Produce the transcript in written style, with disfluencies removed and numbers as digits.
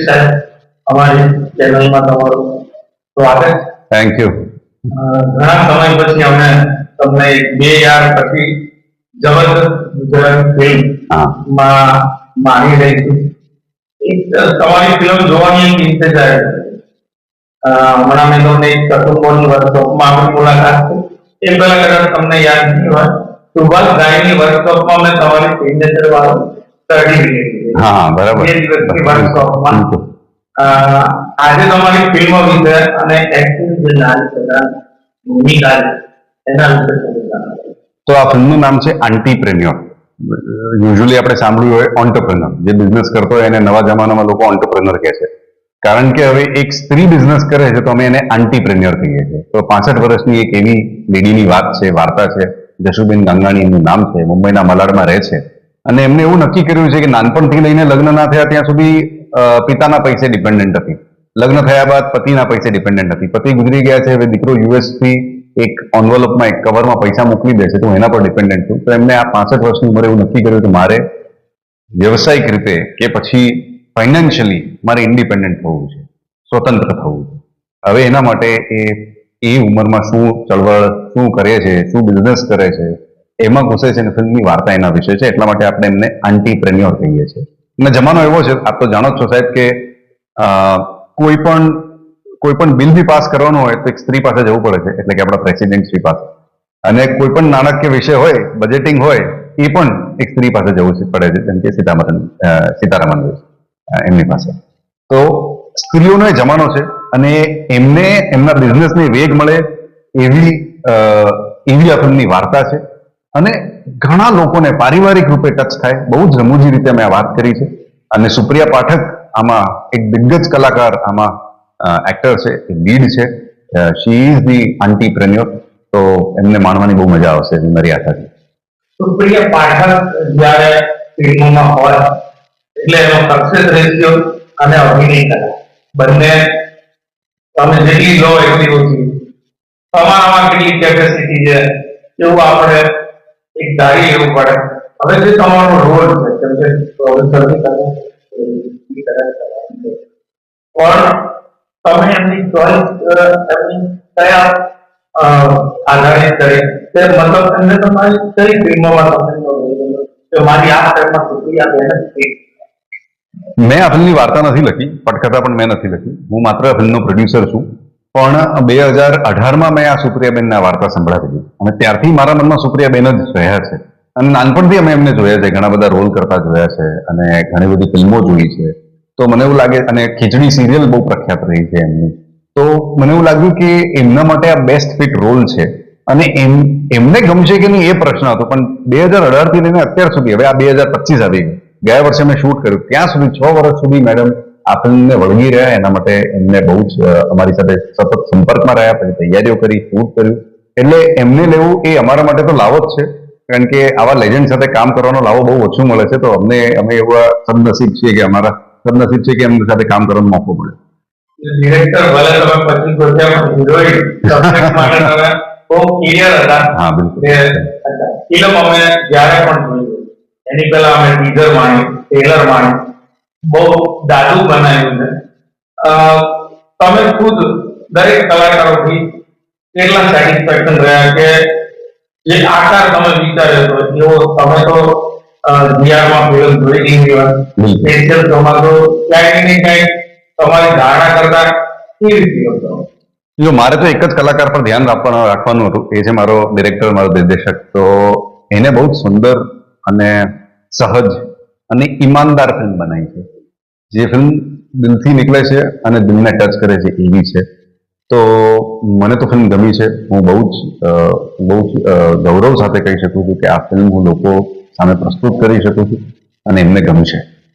સાહેબ, અમારી ચેનલમાં તમારું સ્વાગત. Thank you. ઘણા સમય પછી અમે તમને 2000 પછી જબરદસ્ત ગુજરાત ફિલ્મ માં માની રહી છું. એક તમારી ફિલ્મ જોવાની એક ઇંતજાર છે. હમણાં મેં તમને એક કુટુંબોની વર્કશોપમાં આપણી મુલાકાત થઈ. એ પહેલા કદાચ તમને યાદ નહીં હોય, સુભાષ ગાયની વર્કશોપમાં મેં તમારી સિગ્નેચર વાળું સ્ટડી લીધી. હા, બરાબર. એ દિવસની વર્કશોપમાં આજે તમારી ફિલ્મ વિશે અને એક્ટિંગ જે નાની પ્રધાન ભૂમિકા છે એના વિશે. તો આ ફિલ્મનું નામ છે આંટીપ્રેન્યોર. યુઝ્યુઅલી આપણે સાંભળ્યું હોય ઓન્ટરપ્રેનર, જે બિઝનેસ કરતો હોય એને નવા જમાનામાં લોકો ઓન્ટરપ્રેનર કહે છે. કારણ કે હવે એક સ્ત્રી બિઝનેસ કરે છે તો અમે એને આંટીપ્રેન્યોર કહીએ છીએ. તો 65 વર્ષની એક એવી લેડીની વાત છે, વાર્તા છે. જશુબેન ગાંગાણી એમનું નામ છે, મુંબઈના મલાડમાં રહે છે. અને એમને એવું નક્કી કર્યું છે કે નાનપણથી લઈને લગ્ન ના થયા ત્યાં સુધી પિતાના પૈસે ડિપેન્ડન્ટ હતી. લગ્ન થયા બાદ પતિના પૈસે ડિપેન્ડન્ટ હતી. પતિ ગુજરી ગયા છે, હવે દીકરો યુએસ થી એક એન્વેલોપમાં એક કવરમાં પૈસા મોકલી દે છે તો હું એના પર ડિપેન્ડન્ટ છું. તો એમને આ 65 વર્ષની ઉંમરે એવું નક્કી કર્યું કે મારે વ્યવસાયિક રીતે કે પછી ફાઇનાન્શિયલી મારે ઇન્ડિપેન્ડન્ટ થવું છે, સ્વતંત્ર થવું છે. હવે એના માટે એ ઉંમરમાં શું ચળવળ, શું કરે છે, શું બિઝનેસ કરે છે, એમાં ઘૂસે છે. અને ફિલ્મની વાર્તા એના વિશે છે, એટલા માટે આપણે એમને આંટીપ્રેન્યોર કહીએ છીએ. અને જમાનો એવો છે, આપ તો જાણો જ છો સાહેબ, કે કોઈ પણ બિલ બી પાસ કરવાનો હોય તો એક સ્ત્રી પાસે જવું પડે છે, એટલે કે આપણા પ્રેસિડેન્ટ શ્રી પાસે. અને કોઈ પણ નાણાકીય વિષય હોય, બજેટિંગ હોય, એ પણ એક સ્ત્રી પાસે જવું પડે છે, જેમ કે સીતારામન એમની પાસે. તો સ્ત્રીઓનો એ જમાનો છે અને એમને એમના બિઝનેસને વેગ મળે એવી આ ફિલ્મની વાર્તા છે. અને ઘણા લોકોને પારિવારિક રૂપે ટચ થાય, બહુ જ રમૂજી રીતે અમે આ વાત કરી છે. અને સુપ્રિયા પાઠક આમાં એક દિગ્ગજ કલાકાર, આમાં એક્ટર છે, લીડ છે. She is the entrepreneur. તો એમને માણવાની બહુ મજા આવશે મારી આશાથી. સુપ્રિયા પાઠક જ્યારે ફિલ્મોમાં હોય એટલે એનો સક્સેસ રેશિયો અને અભિનય કલા બંને તમે જેટલી લો એટલી ઓછી. તમારામાં કેટલી કેપેસિટી છે એવું આપણે એક ધારી લેવું પડે. હવે જે તમારો રોલ છે, જેમ કે પ્રોફેસરની પણ તમે એમની ચોઈસ એમની કયા આધારિત કરી તે, મતલબ એમને તમારી કઈ ફિલ્મોમાં તમને મારી આ ફિલ્મમાં સુપ્રિયા બેન મેં આ ફિલ્મની વાર્તા નથી લખી, પટકથા પણ મેં નથી લખી. હું માત્ર ફિલ્મનો પ્રોડ્યુસર છું. પણ 2018માં મેં આ સુપ્રિયાબેનને વાર્તા સંભળાવી હતી અને ત્યારથી મારા મનમાં સુપ્રિયાબેન જ રહ્યા છે. અને નાનપણથી અમે એમને જોયા છે, ઘણા બધા રોલ કરતા જોયા છે અને ઘણી બધી ફિલ્મો જોઈ છે. તો મને એવું લાગે, અને ખીચડી સિરિયલ બહુ પ્રખ્યાત રહી છે એમની. તો મને એવું લાગ્યું કે એમના માટે આ બેસ્ટ ફિટ રોલ છે. અને એમને ગમશે કે નહીં એ પ્રશ્ન હતો. પણ 2018 થી લઈને અત્યાર સુધી, હવે આ 2025 આવી ગયું, ગયા વર્ષે મેં શૂટ કર્યું, ત્યાં સુધી 6 વર્ષ સુધી મેડમ આ ફિલ્મને વળગી રહ્યા. એના માટે એમને બહુ જ અમારી સાથે સતત સંપર્કમાં રહ્યા, પછી તૈયારીઓ કરી, શૂટ કર્યું. એટલે એમને લેવું એ અમારા માટે તો લાવો જ છે, કારણ કે આવા લેજન્ડ સાથે કામ કરવાનો લાવો બહુ ઓછું મળે છે. તો અમે એવા સદનસીબ છીએ કે એમની સાથે કામ કરવાનો મોકો મળે. ડિરેક્ટર ભલે તમે પછી ગોત્યા હિરોઈન સબ્જેક્ટ માટે તમે બહુ ક્લિયર હતા. હા, બિલકુલ. ફિલ્મ અમે જ્યારે પણ જોઈ એની પહેલા અમે ટીઝર માણી, ટ્રેલર માણી, બહુ દાદુ બનાવ્યું છે. તમે ખુદ દરેક કલાકારોથી કેટલા સેટિસ્ફેક્શન રહ્યા કે જે આકાર તમે વિચાર્યો હતો એવો તમે તો જીઆરમાં ફિલ્મ જોઈ લીધી હોય, સ્પેશિયલ શોમાં તો ક્યાંય ને ક્યાંય તમારી ધારણા કરતા કેવી રીતે હતો? જો મારે તો એક જ કલાકાર પર ધ્યાન રાખવાનું હતું, એ છે મારો ડિરેક્ટર, મારો નિર્દેશક. તો એને બહુ જ સુંદર અને સહજ અને ઈમાનદાર ફિલ્મ બનાવી છે. જે ફિલ્મ દિલથી નીકળે છે અને દિલને ટચ કરે છે એવી છે. તો મને તો ફિલ્મ ગમી છે. હું બહુ જ ગૌરવ સાથે કહી શકું છું કે આ ફિલ્મ હું લોકો સામે પ્રસ્તુત કરી શકું છું અને એમને ગમી છે.